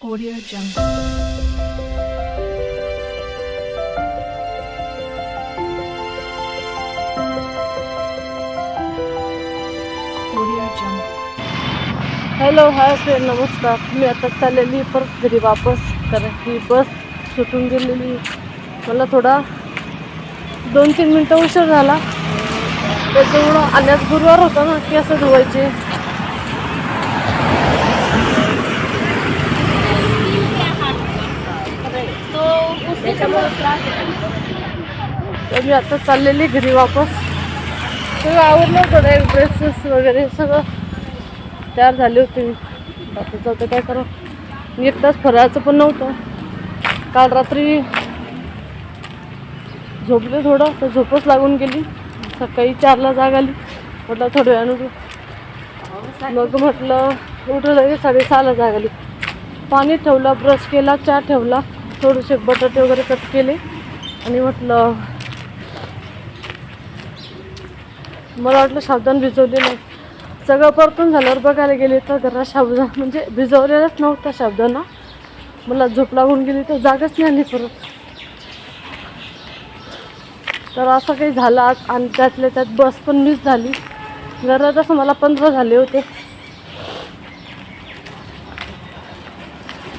Audio Jungle. Audio Jungle. Hello hi friend, नमस्कार. मी आता चाललेली परत घरी वापस, कारण की बस सुटून गेलेली. मला थोडा 2-3 मिनटं उशीर झाला. त्याच्यामुळं आल्यास गुरुवार होता ना, केस धुवायचे. तर मी आता चाललेली घरी वापस. सगळं आवडलं, थोडं ड्रेसेस वगैरे सगळं तयार झाले होते मी. बाकीचं होतं काय करा, मी एकटाच फराळाचं पण नव्हतं. काल रात्री झोपले थोडं, तर झोपच लागून गेली. सकाळी 4ला जाग आली. म्हटलं थोड्या वेळानं उठू. मग म्हटलं उठलं, लगेच 6:30ला जाग आली. पाणी ठेवलं, ब्रश केला, चहा ठेवला, थोडेसे बटाटे वगैरे कट केले आणि म्हटलं, मला वाटलं साबुदाणा भिजवले नाही. सगळं परतून झाल्यावर बघायला गेले तर घरात साबुदाणा म्हणजे भिजवलेलाच नव्हता साबुदाणा. मला झोप लागून गेली तर जागच नाही आली परत. तर असं काही झालं आज. आणि त्यातल्या त्यात बस पण मिस झाली. घरात असं मला 15 झाले होते.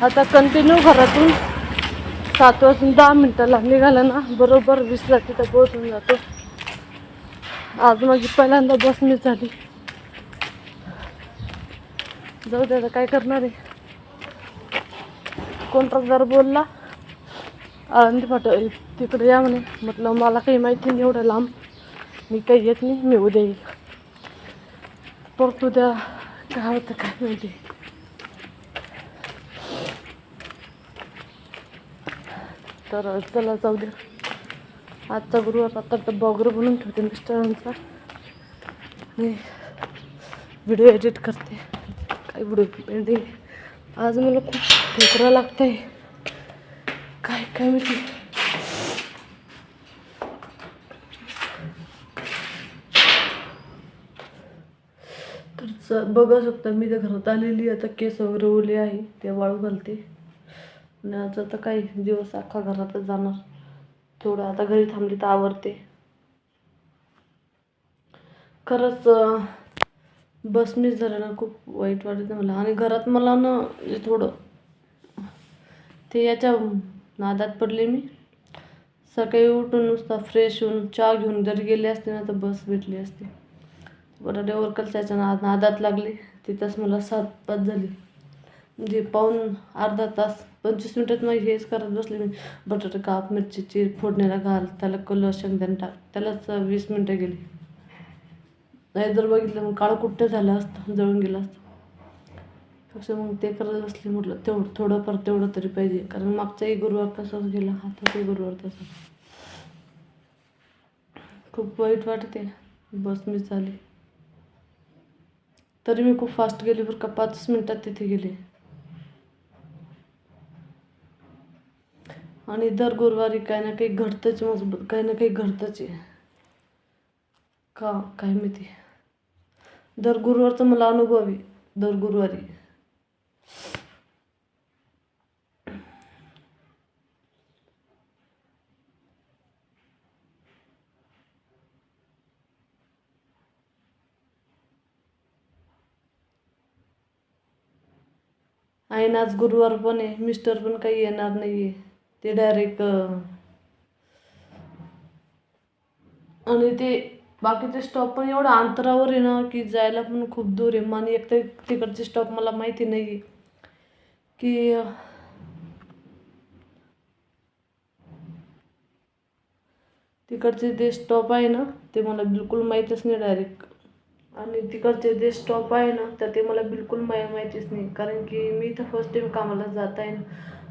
आता कंटिन्यू घरातून 7:10 निघाला ना, बरोबर 20ला तिथं पोहोचून जातो. आज माझी पहिल्यांदा बस मिस झाली. जाऊ दे, आता काय करणार आहे. कॉन्ट्रॅक्टर बोलला आळंदी फाटा तिकडे या म्हणे. म्हटलं मला काही माहिती नाही एवढं लांब, मी काही येत नाही, मी उद्या येईल. परत उद्या काय होतं काय माहिती. तर चला जाऊ दे. आजचा गुरुवार. आता डब्बा वगैरे बनवून ठेवते मिस्टरांचा आणि व्हिडिओ एडिट करते. काय व्हिडिओ पेंडिंग. आज मला खूप ठोकरा लागत आहे, काय काय माहिती. तर बघू शकता, मी तर घरात आलेली. आता केस वगैरे ओले आहे, ते वाळू घालते. आणि आज आता काही दिवस अख्खा घरातच जाणार. थोडं आता घरी थांबली तर आवरते. खरंच बस मिस झालं ना, खूप वाईट वाटतं मला. आणि घरात मला ना म्हणजे थोडं ते याच्या नादात पडले मी. सकाळी उठून नुसता फ्रेश होऊन चहा घेऊन जरी गेले असते ना, तर बस भेटली असते. बटाटे वरकलच्या नादात लागले. तिथंच मला 7:05 झाली. म्हणजे पाऊण अर्धा तास 25 मिनिटात माझी हेच करत बसले मी. बटाटे काप, मिरची चीर, फोडणीला घाल, त्याला कलर, शेंगदाणे टाक, त्यालाच 20 मिनिटं गेली. नाही जर बघितलं मग काळं कुठं झालं असतं, जळून गेलं असतं. तसं मग ते करत बसले. म्हटलं थोडंफार तेवढं तरी पाहिजे, कारण मागचाही गुरुवार तसाच गेला, आताचाही गुरुवार तसा. खूप वाईट वाटते. बस मिस झाली. तरी मी खूप फास्ट गेले बरं का, 5 मिनिटात तिथे गेले. आणि दर गुरुवारी काही ना काही घडतंच, मजबूत काही ना काही घडतंच आहे. का काय माहिती. दर गुरुवारचा मला अनुभव आहे. दर गुरुवारी आहे ना. आज गुरुवार पण आहे. मिस्टर पण काही येणार नाही आहे, ते डायरेक्ट. आणि ते बाकीचे स्टॉप पण एवढं अंतरावर आहे ना, की जायला पण खूप दूर आहे. आणि एक तर तिकडचे स्टॉप मला माहिती नाही आहे की तिकडचे जे स्टॉप आहे ना, ते मला बिलकुल माहीतच नाही डायरेक्ट. आणि तिकडचे जे स्टॉप आहे ना, तर ते मला बिलकुल माहितीच नाही. कारण की मी तर फर्स्ट टाईम कामाला जात आहे.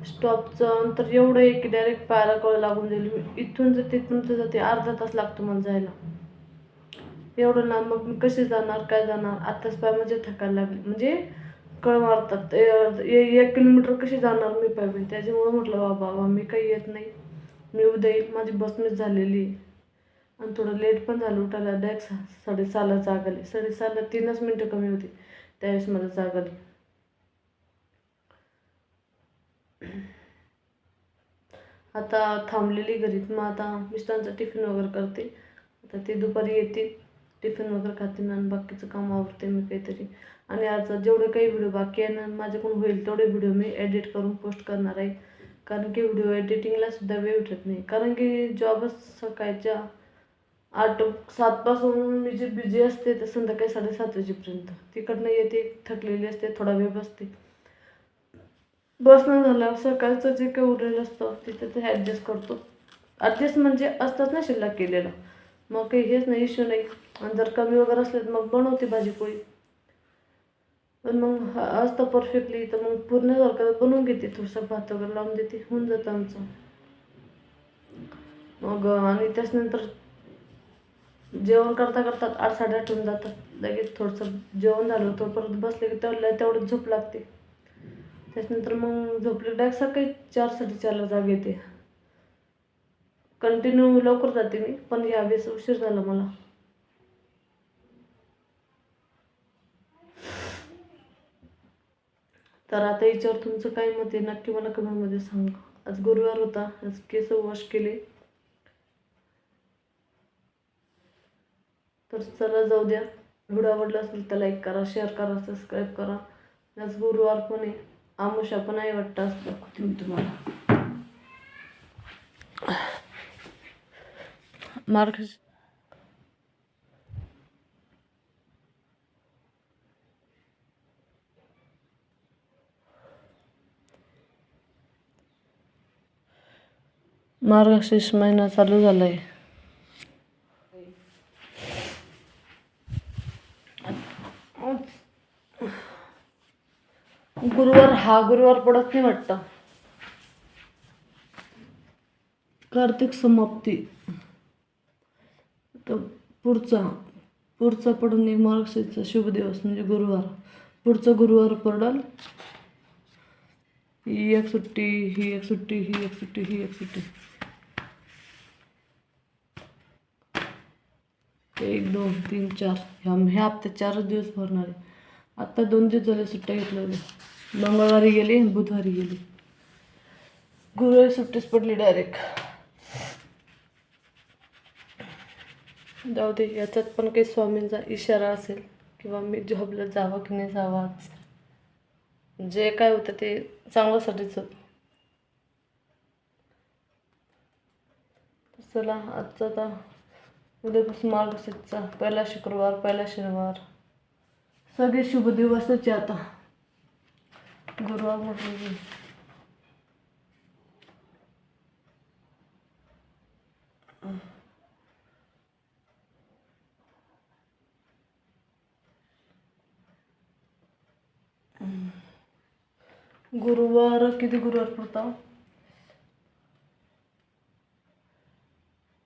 स्टॉपचं अंतर एवढं आहे की डायरेक्ट पायाला कळ लागून जाईल. इथून जर तिथून तर जाते, अर्धा तास लागतो मला जायला. एवढं ना, मग मी कशी जाणार, काय जाणार. आत्ताच पाय म्हणजे थकायला लागले, म्हणजे कळ मारतात. 1 किलोमीटर कशी जाणार मी पाय. त्याच्यामुळं म्हटलं बाबा मी काही येत नाही, मी उद्या येईल. माझी बस मिस झालेली आहे. आणि थोडं लेट पण झालं उठायला. डायरेक्ट 6:30ला जाग आली. 6:30ला 3च मिनटं कमी होती, त्यावेळेस मला जाग आली. आता थांबलेली घरी, मग आता मिस्टरांचा टिफिन वगैरे करते. आता ते दुपारी येतील, टिफिन वगैरे खातील आणि बाकीचं काम आवडते मी काहीतरी. आणि आज जेवढे काही व्हिडिओ बाकी आहे ना, माझ्याकडून होईल तेवढे व्हिडिओ मी एडिट करून पोस्ट करणार आहे. कारण की व्हिडिओ एडिटिंगला सुद्धा वेळ भेटत नाही, कारण की जॉबच सकाळच्या 7 पासून मी जे बिझी असते ते संध्याकाळी 7:30 वाजेपर्यंत. तिकडनं येते, थकलेली असते, थोडा वेळ बसते. बसणं झालं सकाळचं जे काही उरलेलं असतं तिथे ते ॲडजस्ट करतो. ॲडजस्ट म्हणजे असतात ना शिल्लक केलेलं, मग काही हेच नाही, इश्यू नाही. आणि जर कमी वगैरे असले तर मग बनवते भाजी पोळी. पण मग असतं परफेक्टली तर मग पूर्ण सारखं बनवून घेते, थोडंसं भात वगैरे लावून देते, होऊन जातं आमचं. मग आणि त्याच्यानंतर जेवण करता करतात 8-8:30 होऊन जातात. लगेच थोडंसं जेवण झालं तर परत बसले की तेवढं झोप लागते. त्याच्यानंतर मग झोपले डायरेक्ट सकाळी 4-4:30ला जाग येते. कंटिन्यू लवकर जाते मी, पण यावेळेस उशीर झाला मला. तर आता याच्यावर तुमचं काय मत आहे नक्की मला कमेंटमध्ये सांगा. आज गुरुवार होता, आज केस वॉश केले. तर चला जाऊ द्या. व्हिडिओ आवडला असेल तर लाईक करा, शेअर करा, सबस्क्राईब करा. आज गुरुवार पण आहे, आमुषा पण आहे वाटतं, आज दाखवते मी तुम्हाला. मार्गशीर्ष मार्गशीर्ष महिना चालू झाला आहे. गुरुवार हा गुरुवार पडत नाही वाटतं. कार्तिक समाप्ती तर पुढचा पडून नाही मार्गशीर्षचा शुभ दिवस म्हणजे गुरुवार. पुढचा गुरुवार पडल. ही एक सुट्टी, ही एक सुट्टी, ही एक सुट्टी, ही एक सुट्टी. 1, 2, 3, 4 ह्या हप्त्यात 4 दिवस भरणार आहे. आत्ता 2 दिवस झाले सुट्ट्या घेतल्या होत्या. मंगळवारी गेली, बुधवारी गेली, गुरुवारी सुट्टीच पडली डायरेक्ट. जाऊ दे, याच्यात पण काही स्वामींचा इशारा असेल किंवा मी जॉबला जावं की नाही जावाच, जे काय होतं ते चांगल्यासाठीच होतं. चला आजचा आता उद्यापासून मार्गशीर्षचा पहिला शुक्रवार, पहिला शनिवार, सगळे शुभ दिवसच आहे आता. गुरुवार म्हटलं गुरुवार किती गुरुवार पडता?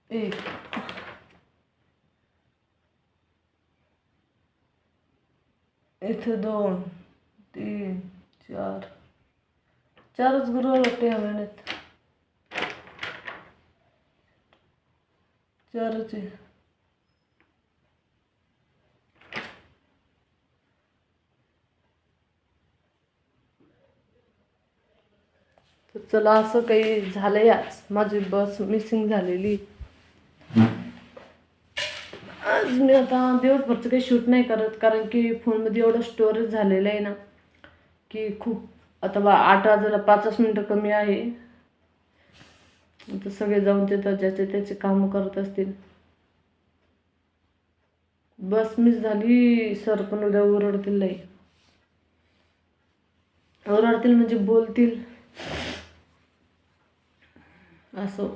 1, इथे 2, 3, 4, 4च गुरुवार वाटते ह्या महिन्यात. 4च आहे. तर चला, असं काही झालंय आज. माझी बस मिसिंग झालेली. आज मी आता दिवसभरचं काही शूट नाही करत, कारण की फोनमध्ये एवढं स्टोरेज झालेलं आहे ना की खूप. आता 8 वाजायला 5 मिनटं कमी आहे. आता सगळे जाऊन तिथं ज्याचे त्याचे कामं करत असतील. बस मिस झाली सर पण उद्या ओरडतील, नाही ओरडतील म्हणजे बोलतील असं.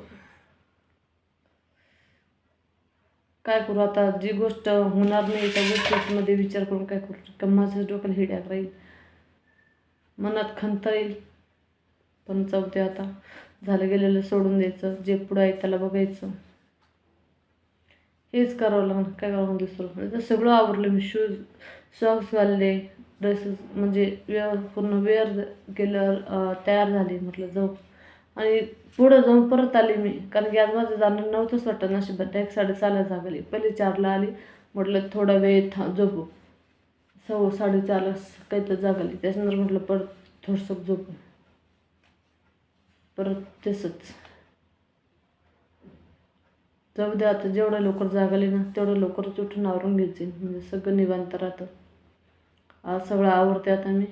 काय करू आता, जी गोष्ट होणार नाही त्या गोष्टीमध्ये विचार करून काय करू, का माझं डोक्याला हिड्याक राहील, मनात खंत येईल. पण चौथे आता झालं गेलेलं सोडून द्यायचं, जे पुढं आहे त्याला बघायचं, हेच करावं लागणार. काय करावं दुसरं. सगळं आवरलं मी, शूज सॉक्स घालले, ड्रेसेस म्हणजे पूर्ण वेअर केलं, तयार झाली. म्हटलं जाऊ, आणि पुढं जाऊन परत आले मी, कारण की आज माझं जाणं नव्हतंच वाटतं नशिबात. डायरेक्ट 4:30ला जाग आली. पहिले 4ला आली, म्हटलं थोडा वेळ झोपू. 4:30ला काही तर जाग आली. त्याच्यानंतर म्हटलं परत थोडंसं झोपू. परत तसंच. जाऊ दे आता, जेवढं लवकर जागले ना तेवढं लवकरच उठून आवरून घ्यायचे, म्हणजे सगळं निवांत राहतं. आज सगळं आवरते आता मी.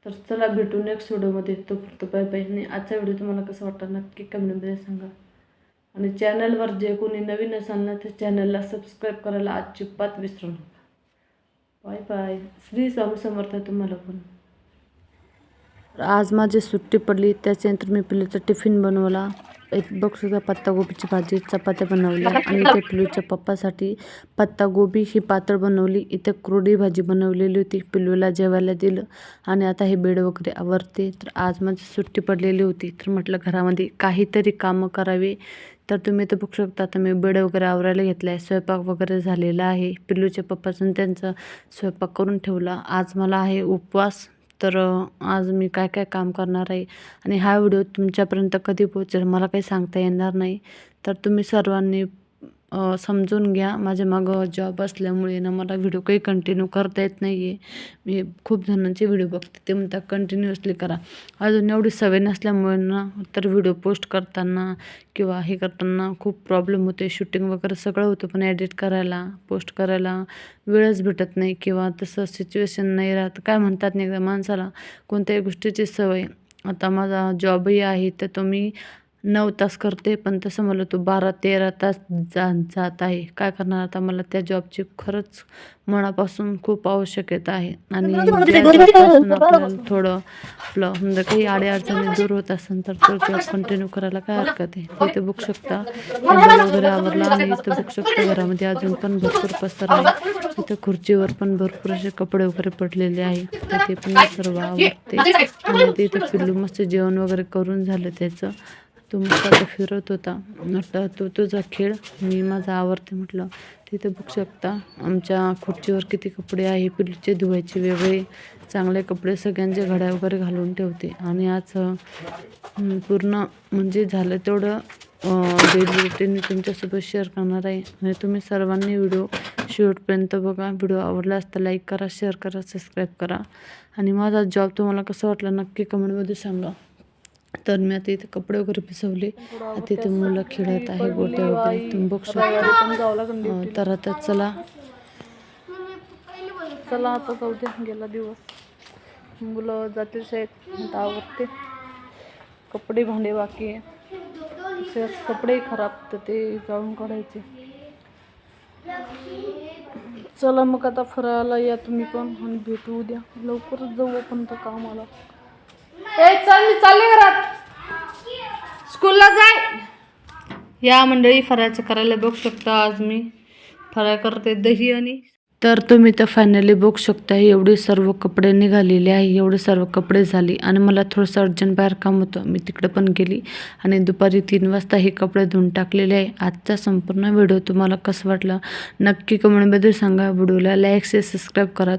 तर चला भेटू नेक्स्ट व्हिडिओमध्ये. तो फक्त बाय बाय. आणि आजचा व्हिडिओ तुम्हाला कसा वाटला नक्की कमेंटमध्ये सांगा. आणि चॅनलवर जे कोणी नवीन असाल ना त्या चॅनलला सबस्क्राईब करायला अजिबात विसरू नका. Bye bye. श्री स्वामी समर्थ तुम्हाला पण. आज माझी सुट्टी पडली, त्याच्यानंतर मी पिल्लूचा टिफिन बनवला. एक बघ पत्तागोबीची भाजी, चपात्या बनवल्या. आणि इथे पिल्लूच्या पप्पासाठी पत्तागोबी ही पातळ बनवली. इथे कुरडी भाजी बनवलेली होती, पिल्लूला जेवायला दिलं. आणि आता हे बेड वगैरे आवरते. तर आज माझी सुट्टी पडलेली होती, तर म्हटलं घरामध्ये काहीतरी कामं करावी. तर तुम्ही तर बघू शकता, आता मी बेड वगैरे आवरायला घेतला आहे. स्वयंपाक वगैरे झालेला आहे. पिल्लूच्या पप्पाचं त्यांचा स्वयंपाक करून ठेवला. आज मला आहे उपवास. तर आज मी काय काय काम करणार आहे आणि हा व्हिडिओ तुमच्यापर्यंत कधी पोहोचेल मला काही सांगता येणार नाही. तर तुम्ही सर्वांनी समजून घ्या. माझ्या मागं जॉब असल्यामुळे ना मला व्हिडिओ काही कंटिन्यू करता येत नाही आहे. मी खूप जणांचे व्हिडिओ बघते, ते म्हणतात कंटिन्युअसली करा. अजून एवढी सवय नसल्यामुळे ना तर व्हिडिओ पोस्ट करताना किंवा हे करताना खूप प्रॉब्लेम होते. शूटिंग वगैरे सगळं होतं, पण एडिट करायला पोस्ट करायला वेळच भेटत नाही किंवा तसं सिच्युएशन नाही राहत. काय म्हणतात नाही एकदा माणसाला कोणत्याही गोष्टीची सवय. आता माझा जॉबही आहे, तर तो मी 9 तास करते, पण तसं मला तो 12-13 तास जात आहे. काय करणार आता, मला त्या जॉबची खरंच मनापासून खूप आवश्यकता आहे. आणि ज्या जॉबपासून आपल्याला थोडं आपलं म्हणजे काही अडीअडचणी दूर होत असेल तर तो जॉब कंटिन्यू करायला काय हरकत आहे. इथे बघू शकता बेड वगैरे आवरला. आणि इथं बघू शकता घरामध्ये अजून पण भरपूर पसारा आहे. इथं खुर्चीवर पण भरपूर असे कपडे वगैरे पडलेले आहे, तर ते पण मी सर्व आवरते. आणि तिथे पिल्लू मस्त जेवण वगैरे करून झालं त्याचं. तो मस्त आता फिरत होता. म्हटलं तो तुझा खेळ, मी माझा आवरते म्हटलं. तिथे बघू शकता आमच्या खुर्चीवर किती कपडे आहे. पिल्लूचे धुवायचे वेगळे, चांगले कपडे सगळ्यांचे घड्या वगैरे घालून ठेवते. आणि आज पूर्ण म्हणजे झालं तेवढं डेली रुटीन मी तुमच्यासोबत शेअर करणार आहे. आणि तुम्ही सर्वांनी व्हिडिओ शेवटपर्यंत बघा. व्हिडिओ आवडला असता लाईक करा, शेअर करा, सबस्क्राईब करा. आणि माझा जॉब तुम्हाला कसा वाटला नक्की कमेंटमध्ये सांगा. तर मी आता इथे कपडे वगैरे पिसवले. आता इथे मुलं खेळत आहे गोट्या वगैरे, तुम्ही बघू शकता. तर आता चला आता जाऊ दे, गेला दिवस. मुलं जातील शाळेत, आवडते. कपडे भांडे बाकी आहे, तसेच कपडे खराब तर ते जाळून काढायचे. चला मग आता फरायला या तुम्ही पण, आणि भेटू उद्या. लवकरच जाऊ आपण तर कामाला. चल मी चालले घरात, स्कूलला जाय. या मंडळी फराळाचं करायला बघू शकता. आज मी फराळ करते दही. आणि तर तुम्ही तर फायनली बघू शकता एवढे सर्व कपडे निघालेले आहे. एवढे सर्व कपडे झाले. आणि मला थोडंसं अर्जंट बाहेर काम होतं, मी तिकडे पण गेली. आणि दुपारी 3 वाजता हे कपडे धुवून टाकलेले आहे. आजचा संपूर्ण व्हिडिओ तुम्हाला कसं वाटला नक्की कमेंटमध्ये सांगा. व्हिडिओला लाईक शेअर सबस्क्राईब करा.